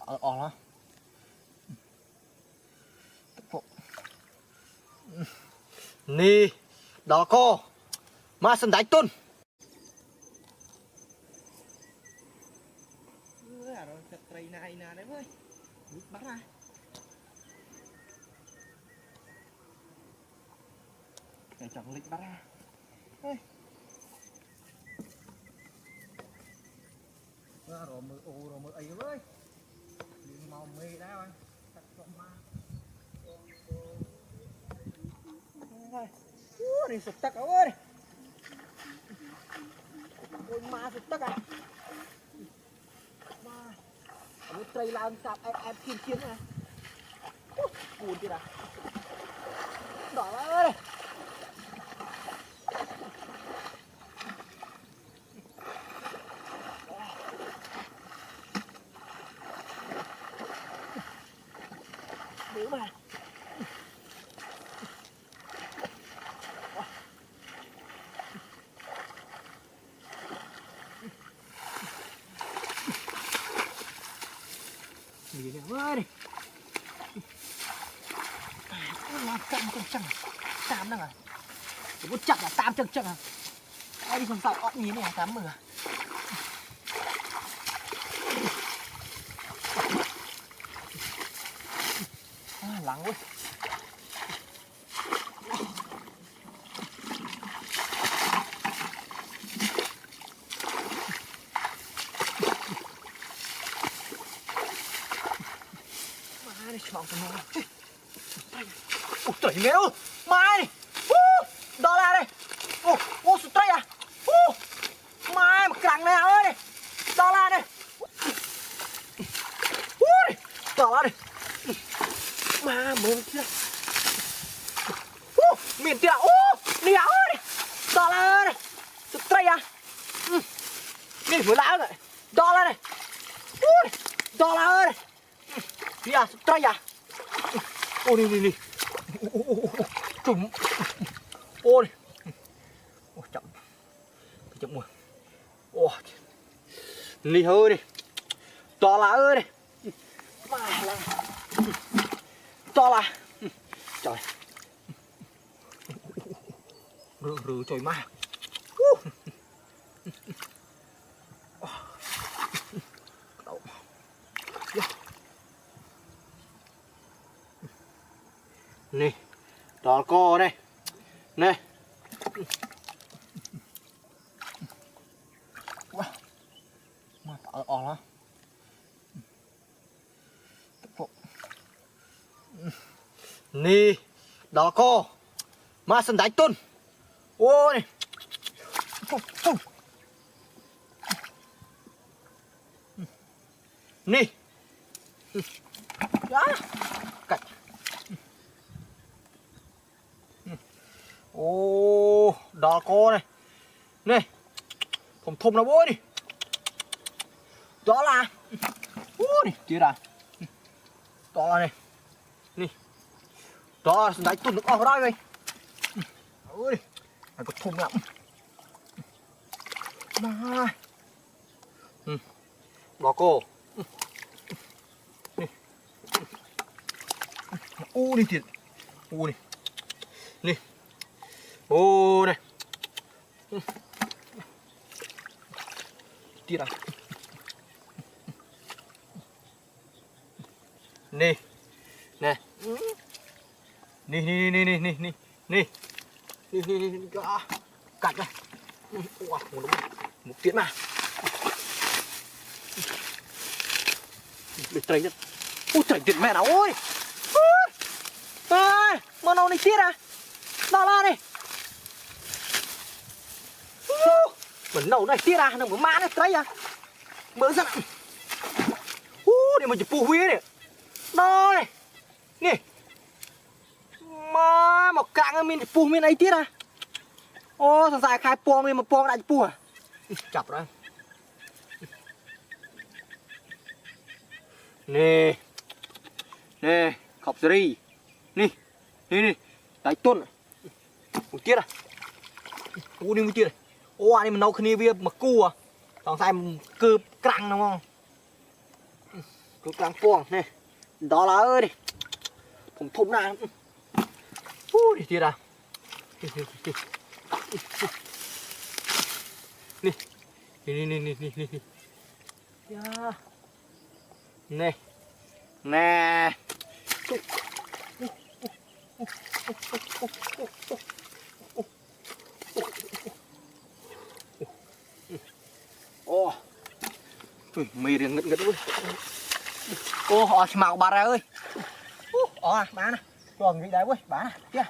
ออกแล้วนี่ดอกก็มาสันได้ต้นเราจะไตรนายนาได้เว้ยbắt ra để chọn lịch bắt ra ơi rồi mưa ô rồi mưa ấy ơi màu mê đã rồi thật rộng ma này sụt tắc ơi ôi ma sụt tắc à ma ở đây làm tạm em chiến chiến này buồn chưa đã đỏ ơi mà gì nè ơi làm tam đó à bút chặt là tam chân à ai đi không sao ót nhí này tám mười lắng quá chọn cái nó ôi trời mèo mai này đó là đây ô sụt tay à mai mà cẳng này ơi đó là đây đó là đây mà mượn chưa miền kia đi áo đây đó là đây sụt tay à đi vừa lão này đó là đây đó là đây ya sutrai ya oh ni chum oh ni chậm chậm mùa ni hơi đi to lá ơi đi to lá trời rừ trời ma nè đỏ co đây nè mà tạo ỏn lắm nè đỏ co mà sân đánh tôn ôi nè cạch ô đỏ co này nèผมทมนะโว้ยนี่đó là ui chưa ra đó là này nè đó là đánh tuần được ở đây vậy ui này có thùng lắm mà đỏ co u đi thiệt u này nè ô này tira nè nè nè cắt này một tiếng mà để trời nhất ôi trời tiệt mẹ nào ôi ơi mà nào này tiết à đó là này mình nấu này tiết à nó mở má này trời à mở ra để mà chụp phù huy này đó này nè mà một cạn mình phù mình ấy tiết à ô thằng dài khai pong mình mà pong lại phù à chập rồi nè nè khóc gì nè nè đại tuần một tiết à u đi một tiết này ô anh mình nấu khné bia mà cua à thằng sai cướp căng đúng không cứ càng phồng này đó là ơi điผมทุบหน้าđiทีละนี่ยานี่แน่โอ้มีเรื่องเงินด้วยโอ้họ mặc bà ra ơi ó à bà nè còn gì đấy ơi bà nè kia